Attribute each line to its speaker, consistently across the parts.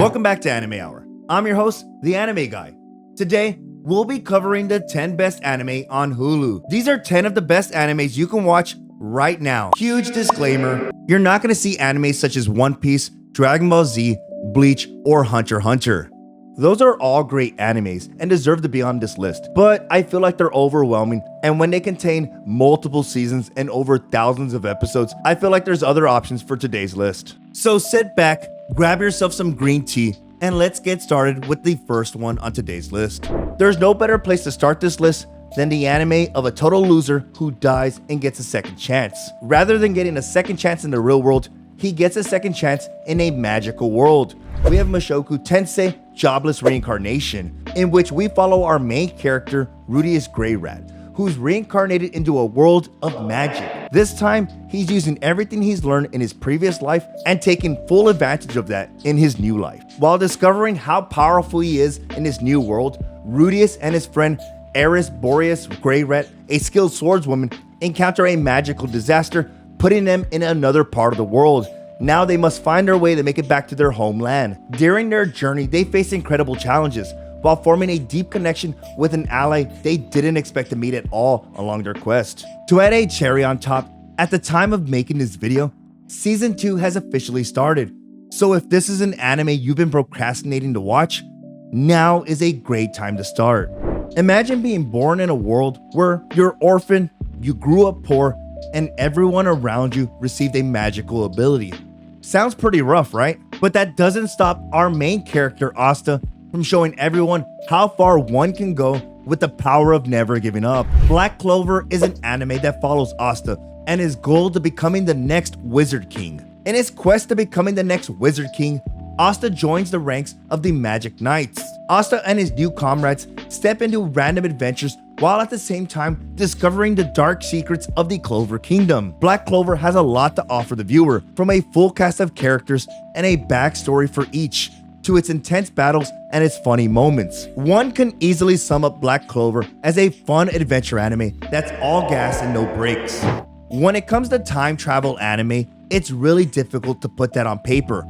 Speaker 1: Welcome back to Anime Hour. I'm your host, the Anime Guy. Today, we'll be covering the 10 best anime on Hulu. These are 10 of the best animes you can watch right now. Huge disclaimer, you're not going to see animes such as One Piece, Dragon Ball Z, Bleach, or Hunter x Hunter. Those are all great animes and deserve to be on this list, but I feel like they're overwhelming, and when they contain multiple seasons and over thousands of episodes, I feel like there's other options for today's list. So sit back, grab yourself some green tea, and let's get started with the first one on today's list. There's no better place to start this list than the anime of a total loser who dies and gets a second chance. Rather than getting a second chance in the real world, he gets a second chance in a magical world. We have Mushoku Tensei Jobless Reincarnation, in which we follow our main character, Rudeus Grey Rat, who's reincarnated into a world of magic. This time, he's using everything he's learned in his previous life and taking full advantage of that in his new life. While discovering how powerful he is in his new world, Rudeus and his friend Eris Boreas Grey Rat, a skilled swordswoman, encounter a magical disaster, putting them in another part of the world. Now they must find their way to make it back to their homeland. During their journey, they face incredible challenges while forming a deep connection with an ally they didn't expect to meet at all along their quest. To add a cherry on top, at the time of making this video, Season 2 has officially started. So if this is an anime you've been procrastinating to watch, now is a great time to start. Imagine being born in a world where you're orphaned, you grew up poor, and everyone around you received a magical ability. Sounds pretty rough, right? But that doesn't stop our main character, Asta, from showing everyone how far one can go with the power of never giving up. Black Clover is an anime that follows Asta and his goal to becoming the next Wizard King. In his quest to becoming the next Wizard King, Asta joins the ranks of the Magic Knights. Asta and his new comrades step into random adventures while at the same time discovering the dark secrets of the Clover Kingdom. Black Clover has a lot to offer the viewer, from a full cast of characters and a backstory for each, to its intense battles and its funny moments. One can easily sum up Black Clover as a fun adventure anime that's all gas and no brakes. When it comes to time travel anime, it's really difficult to put that on paper.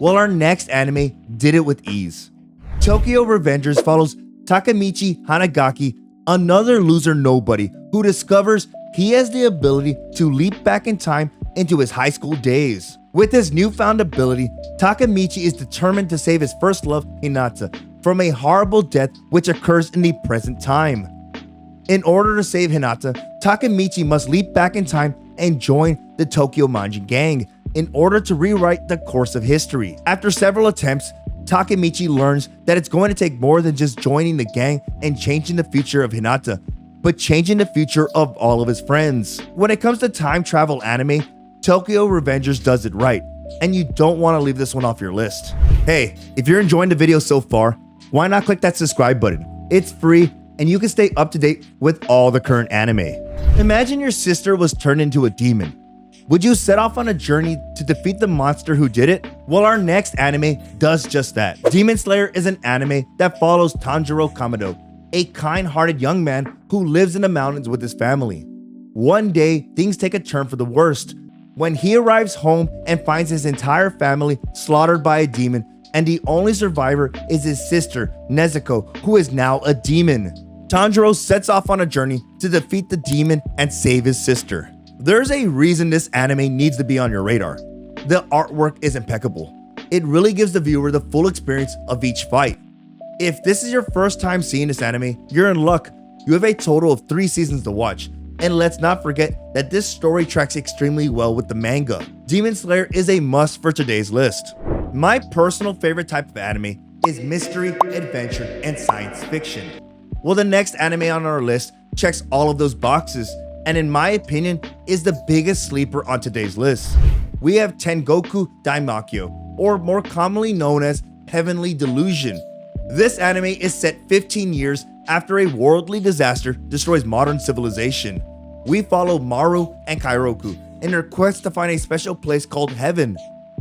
Speaker 1: Well, our next anime did it with ease. Tokyo Revengers follows Takemichi Hanagaki, another loser nobody who discovers he has the ability to leap back in time into his high school days. With his newfound ability, Takemichi is determined to save his first love, Hinata, from a horrible death which occurs in the present time. In order to save Hinata, Takemichi must leap back in time and join the Tokyo Manji gang in order to rewrite the course of history. After several attempts, Takemichi learns that it's going to take more than just joining the gang and changing the future of Hinata, but changing the future of all of his friends. When it comes to time travel anime, Tokyo Revengers does it right, and you don't want to leave this one off your list. Hey, if you're enjoying the video so far, why not click that subscribe button? It's free, and you can stay up to date with all the current anime. Imagine your sister was turned into a demon. Would you set off on a journey to defeat the monster who did it? Well, our next anime does just that. Demon Slayer is an anime that follows Tanjiro Kamado, a kind-hearted young man who lives in the mountains with his family. One day, things take a turn for the worst when he arrives home and finds his entire family slaughtered by a demon, and the only survivor is his sister, Nezuko, who is now a demon. Tanjiro sets off on a journey to defeat the demon and save his sister. There's a reason this anime needs to be on your radar. The artwork is impeccable. It really gives the viewer the full experience of each fight. If this is your first time seeing this anime, you're in luck. You have a total of 3 seasons to watch. And let's not forget that this story tracks extremely well with the manga. Demon Slayer is a must for today's list. My personal favorite type of anime is mystery, adventure, and science fiction. Well, the next anime on our list checks all of those boxes, and in my opinion, is the biggest sleeper on today's list. We have Tengoku Daimakyo, or more commonly known as Heavenly Delusion. This anime is set 15 years after a worldly disaster destroys modern civilization. We follow Maru and Kairoku in their quest to find a special place called Heaven.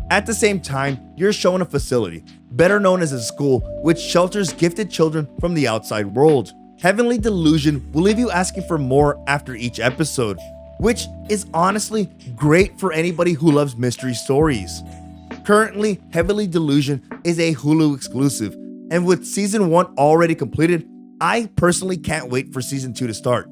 Speaker 1: At the same time, you're shown a facility, better known as a school, which shelters gifted children from the outside world. Heavenly Delusion will leave you asking for more after each episode, which is honestly great for anybody who loves mystery stories. Currently, Heavily Delusion is a Hulu exclusive, and with season 1 already completed, I personally can't wait for season 2 to start.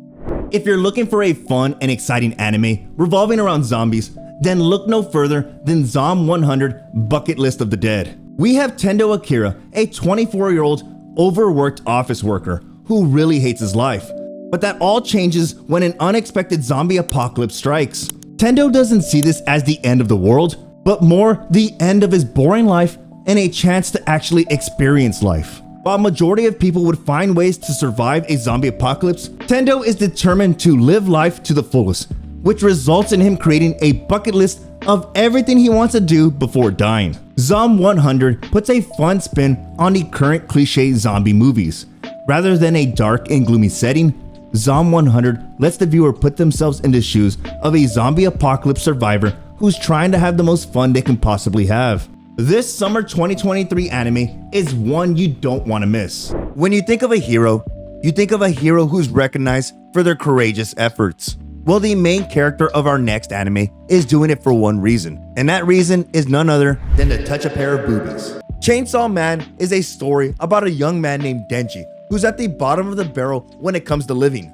Speaker 1: If you're looking for a fun and exciting anime revolving around zombies, then look no further than Zom 100 Bucket List of the Dead. We have Tendo Akira, a 24-year-old overworked office worker who really hates his life. But that all changes when an unexpected zombie apocalypse strikes. Tendo doesn't see this as the end of the world, but more the end of his boring life and a chance to actually experience life. While majority of people would find ways to survive a zombie apocalypse, Tendo is determined to live life to the fullest, which results in him creating a bucket list of everything he wants to do before dying. Zom 100 puts a fun spin on the current cliche zombie movies. Rather than a dark and gloomy setting, Zom 100 lets the viewer put themselves in the shoes of a zombie apocalypse survivor who's trying to have the most fun they can possibly have. This summer 2023 anime is one you don't want to miss. When you think of a hero, you think of a hero who's recognized for their courageous efforts. Well, the main character of our next anime is doing it for one reason, and that reason is none other than to touch a pair of boobies. Chainsaw Man is a story about a young man named Denji who's at the bottom of the barrel when it comes to living.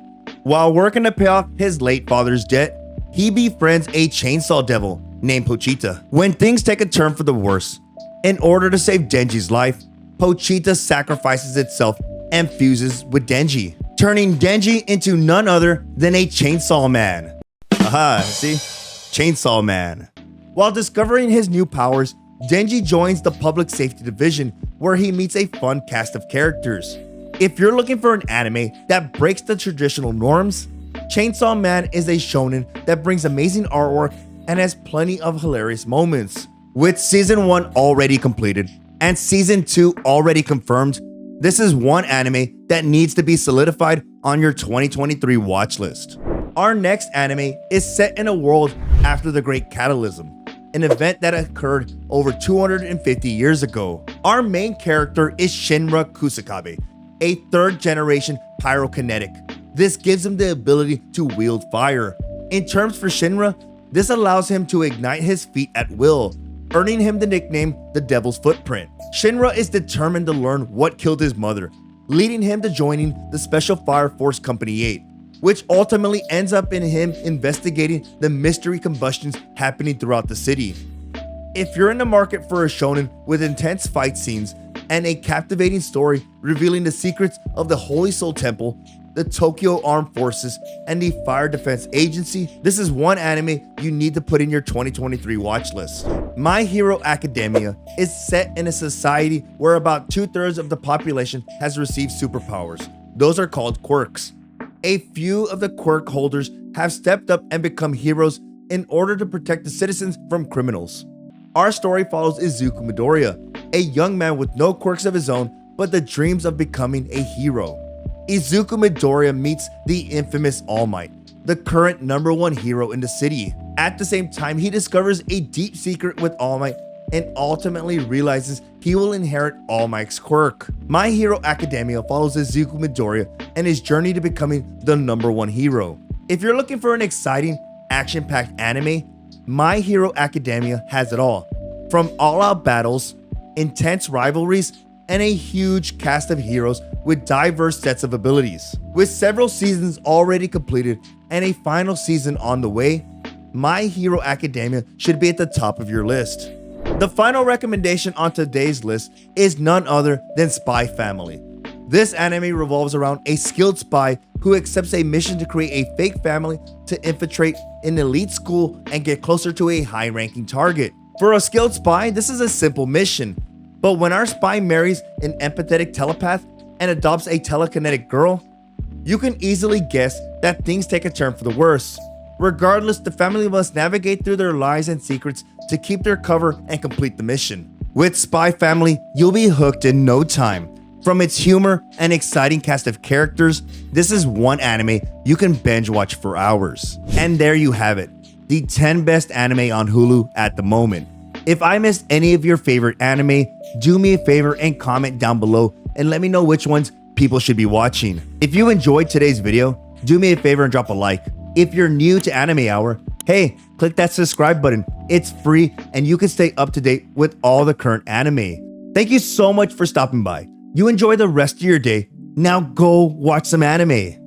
Speaker 1: While working to pay off his late father's debt, he befriends a chainsaw devil named Pochita. When things take a turn for the worse, in order to save Denji's life, Pochita sacrifices itself and fuses with Denji, turning Denji into none other than a Chainsaw Man. Aha, see? Chainsaw Man. While discovering his new powers, Denji joins the Public Safety Division, where he meets a fun cast of characters. If you're looking for an anime that breaks the traditional norms, Chainsaw Man is a shonen that brings amazing artwork and has plenty of hilarious moments. With season 1 already completed and season 2 already confirmed, this is one anime that needs to be solidified on your 2023 watch list. Our next anime is set in a world after the Great Catalysm, an event that occurred over 250 years ago. Our main character is Shinra Kusakabe, a third-generation pyrokinetic. This gives him the ability to wield fire. In terms for Shinra, this allows him to ignite his feet at will, earning him the nickname the Devil's Footprint. Shinra is determined to learn what killed his mother, leading him to joining the Special Fire Force Company 8, which ultimately ends up in him investigating the mystery combustions happening throughout the city. If you're in the market for a shonen with intense fight scenes and a captivating story revealing the secrets of the Holy Soul Temple, the Tokyo Armed Forces, and the Fire Defense Agency, this is one anime you need to put in your 2023 watch list. My Hero Academia is set in a society where about 2/3 of the population has received superpowers. Those are called quirks. A few of the quirk holders have stepped up and become heroes in order to protect the citizens from criminals. Our story follows Izuku Midoriya, a young man with no quirks of his own but the dreams of becoming a hero. Izuku Midoriya meets the infamous All Might, the current #1 hero in the city. At the same time, he discovers a deep secret with All Might and ultimately realizes he will inherit All Might's quirk. My Hero Academia follows Izuku Midoriya and his journey to becoming the #1 hero. If you're looking for an exciting, action-packed anime, My Hero Academia has it all. From all-out battles, intense rivalries, and a huge cast of heroes with diverse sets of abilities. With several seasons already completed and a final season on the way, My Hero Academia should be at the top of your list. The final recommendation on today's list is none other than SPYxFAMILY. This anime revolves around a skilled spy who accepts a mission to create a fake family to infiltrate an elite school and get closer to a high-ranking target. For a skilled spy, this is a simple mission. But when our spy marries an empathetic telepath and adopts a telekinetic girl, you can easily guess that things take a turn for the worse. Regardless, the family must navigate through their lies and secrets to keep their cover and complete the mission. With SPYxFAMILY, you'll be hooked in no time. From its humor and exciting cast of characters, this is one anime you can binge watch for hours. And there you have it, the 10 best anime on Hulu at the moment. If I missed any of your favorite anime, do me a favor and comment down below and let me know which ones people should be watching. If you enjoyed today's video, do me a favor and drop a like. If you're new to Anime Hour, hey, click that subscribe button It's free and you can stay up to date with all the current anime. Thank you so much for stopping by. You enjoy the rest of your day. Now go watch some anime.